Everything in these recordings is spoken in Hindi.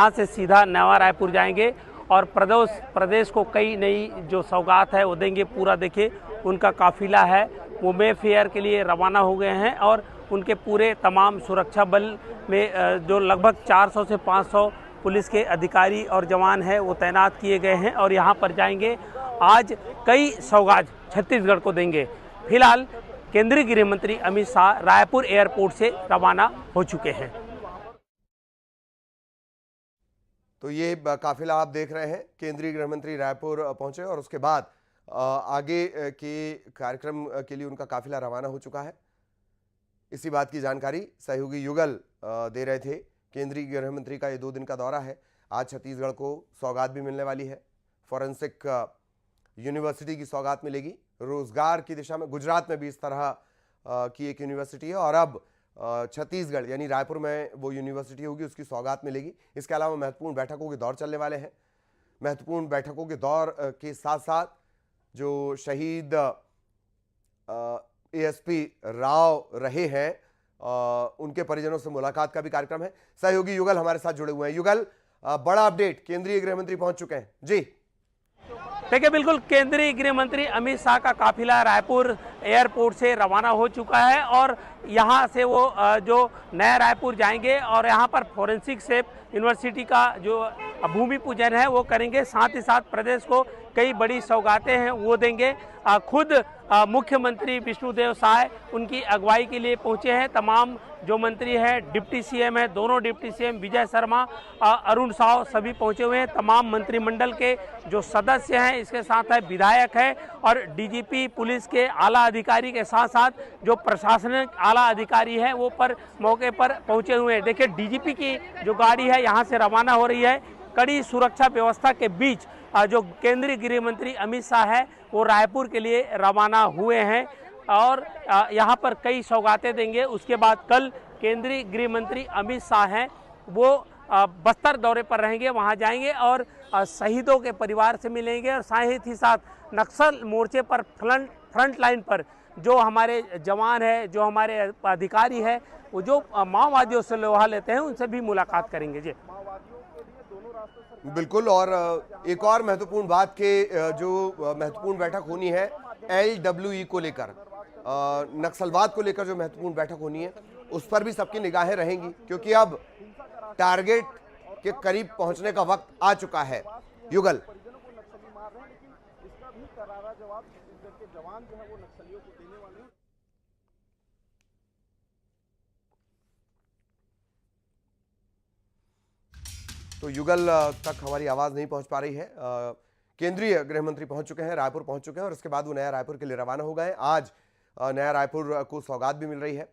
यहाँ से सीधा नया रायपुर जाएंगे और प्रदेश को कई नई जो सौगात है वो देंगे। पूरा देखिए उनका काफिला है वो मे फेयर के लिए रवाना हो गए हैं और उनके पूरे तमाम सुरक्षा बल में जो लगभग 400 से 500 पुलिस के अधिकारी और जवान हैं वो तैनात किए गए हैं और यहाँ पर जाएंगे। आज कई सौगात छत्तीसगढ़ को देंगे। फिलहाल केंद्रीय गृह मंत्री अमित शाह रायपुर एयरपोर्ट से रवाना हो चुके हैं। तो ये काफिला आप देख रहे हैं, केंद्रीय गृह मंत्री रायपुर पहुंचे और उसके बाद आगे के कार्यक्रम के लिए उनका काफिला रवाना हो चुका है। इसी बात की जानकारी सहयोगी युगल दे रहे थे। केंद्रीय गृह मंत्री का ये 2 दिन का दौरा है। आज छत्तीसगढ़ को सौगात भी मिलने वाली है। फॉरेंसिक यूनिवर्सिटी की सौगात मिलेगी। रोजगार की दिशा में गुजरात में भी इस तरह की एक यूनिवर्सिटी है और अब छत्तीसगढ़ यानी रायपुर में वो यूनिवर्सिटी होगी, उसकी सौगात मिलेगी। इसके अलावा महत्वपूर्ण बैठकों के दौर चलने वाले हैं। महत्वपूर्ण बैठकों के दौर के साथ साथ जो शहीद एएसपी राव रहे हैं उनके परिजनों से मुलाकात का भी कार्यक्रम है। सहयोगी युगल हमारे साथ जुड़े हुए हैं। युगल, बड़ा अपडेट, केंद्रीय गृह मंत्री पहुंच चुके हैं जी। देखिए बिल्कुल, केंद्रीय गृह मंत्री अमित शाह का काफिला रायपुर एयरपोर्ट से रवाना हो चुका है और यहाँ से वो जो नया रायपुर जाएंगे और यहाँ पर फॉरेंसिक सेफ यूनिवर्सिटी का जो भूमि पूजन है वो करेंगे। साथ ही साथ प्रदेश को कई बड़ी सौगातें हैं वो देंगे। खुद मुख्यमंत्री विष्णुदेव साय उनकी अगुवाई के लिए पहुंचे हैं। तमाम जो मंत्री हैं, डिप्टी सीएम है, दोनों डिप्टी सीएम विजय शर्मा, अरुण साव सभी पहुंचे हुए हैं। तमाम मंत्रिमंडल के जो सदस्य हैं, इसके साथ है विधायक है और डीजीपी पुलिस के आला अधिकारी के साथ साथ जो प्रशासनिक आला अधिकारी है वो पर मौके पर पहुंचे हुए हैं। देखिए डीजीपी की जो गाड़ी है यहाँ से रवाना हो रही है। कड़ी सुरक्षा व्यवस्था के बीच जो केंद्रीय गृह मंत्री अमित शाह है वो रायपुर के लिए रवाना हुए हैं और यहाँ पर कई सौगातें देंगे। उसके बाद कल केंद्रीय गृह मंत्री अमित शाह हैं वो बस्तर दौरे पर रहेंगे, वहाँ जाएंगे और शहीदों के परिवार से मिलेंगे और साथ ही साथ नक्सल मोर्चे पर फ्रंट लाइन पर जो हमारे जवान है, जो हमारे अधिकारी है, वो जो माओवादियों से लोहा लेते हैं उनसे भी मुलाकात करेंगे जी। बिल्कुल, और एक और महत्वपूर्ण बात के जो महत्वपूर्ण बैठक होनी है LWE को लेकर, नक्सलवाद को लेकर जो महत्वपूर्ण बैठक होनी है उस पर भी सबकी निगाहें रहेंगी क्योंकि अब टारगेट के करीब पहुंचने का वक्त आ चुका है। युगल, तो युगल तक हमारी आवाज नहीं पहुंच पा रही है। केंद्रीय गृह मंत्री पहुंच चुके हैं, रायपुर पहुंच चुके हैं और उसके बाद वो नया रायपुर के लिए रवाना हो गए। आज नया रायपुर को सौगात भी मिल रही है।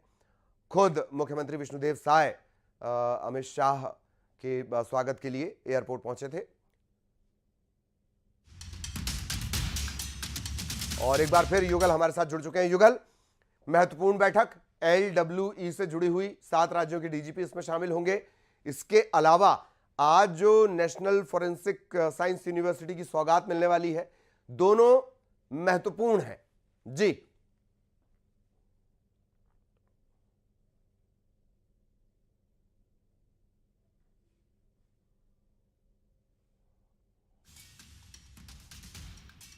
खुद मुख्यमंत्री विष्णुदेव साय अमित शाह के स्वागत के लिए एयरपोर्ट पहुंचे थे और एक बार फिर युगल हमारे साथ जुड़ चुके हैं। युगल, महत्वपूर्ण बैठक LWE से जुड़ी हुई 7 राज्यों के डीजीपी इसमें शामिल होंगे। इसके अलावा आज जो नेशनल फॉरेंसिक साइंस यूनिवर्सिटी की सौगात मिलने वाली है, दोनों महत्वपूर्ण हैं जी।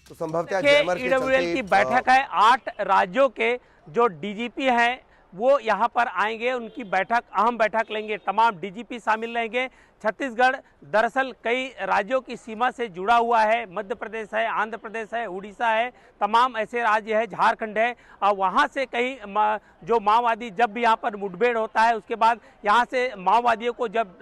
तो संभवतः ईडब्ल्यूएल की बैठक है। 8 राज्यों के जो डीजीपी हैं वो यहाँ पर आएंगे, उनकी बैठक, अहम बैठक लेंगे। तमाम डीजीपी शामिल रहेंगे। छत्तीसगढ़ दरअसल कई राज्यों की सीमा से जुड़ा हुआ है। मध्य प्रदेश है, आंध्र प्रदेश है, उड़ीसा है, तमाम ऐसे राज्य है, झारखंड है। वहाँ से कई जो माओवादी, जब भी यहाँ पर मुठभेड़ होता है उसके बाद यहाँ से माओवादियों को जब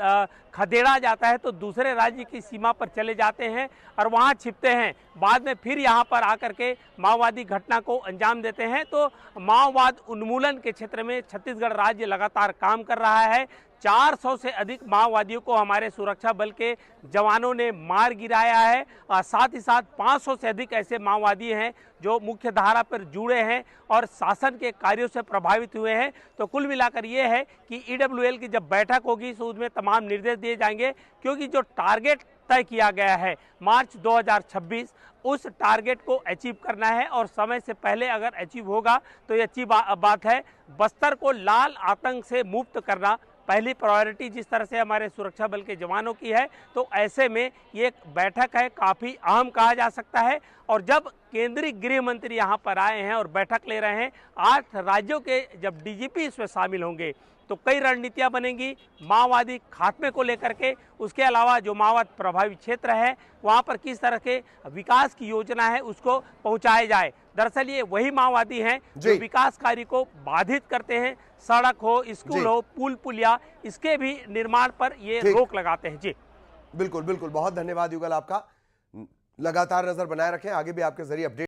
खदेड़ा जाता है तो दूसरे राज्य की सीमा पर चले जाते हैं और वहाँ छिपते हैं। बाद में फिर यहाँ पर आकर के माओवादी घटना को अंजाम देते हैं। तो माओवाद उन्मूलन के क्षेत्र में छत्तीसगढ़ राज्य लगातार काम कर रहा है। 400 से अधिक माओवादियों को हमारे सुरक्षा बल के जवानों ने मार गिराया है और साथ ही साथ 500 से अधिक ऐसे माओवादी हैं जो मुख्य धारा पर जुड़े हैं और शासन के कार्यों से प्रभावित हुए हैं। तो कुल मिलाकर ये है कि ईडब्ल्यूएल की जब बैठक होगी तो उसमें तमाम निर्देश दिए जाएंगे क्योंकि जो टारगेट तय किया गया है मार्च 2026, उस टारगेट को अचीव करना है और समय से पहले अगर अचीव होगा तो ये अच्छी बात है। बस्तर को लाल आतंक से मुक्त करना पहली प्रायोरिटी जिस तरह से हमारे सुरक्षा बल के जवानों की है, तो ऐसे में ये एक बैठक है काफ़ी अहम कहा जा सकता है। और जब केंद्रीय गृह मंत्री यहाँ पर आए हैं और बैठक ले रहे हैं, 8 राज्यों के जब डीजीपी इसमें शामिल होंगे तो कई रणनीतियां बनेंगी माओवादी खात्मे को लेकर के। उसके अलावा जो माओवाद प्रभावित क्षेत्र है वहां पर किस तरह के विकास की योजना है उसको पहुंचाया जाए। दरअसल ये वही माओवादी हैं जो विकास कार्य को बाधित करते हैं, सड़क हो, स्कूल हो, पुल पुलिया, इसके भी निर्माण पर ये रोक लगाते हैं। जी बिल्कुल बिल्कुल, बहुत धन्यवाद युगल आपका। लगातार नजर बनाए रखें, आगे भी आपके जरिए अपडेट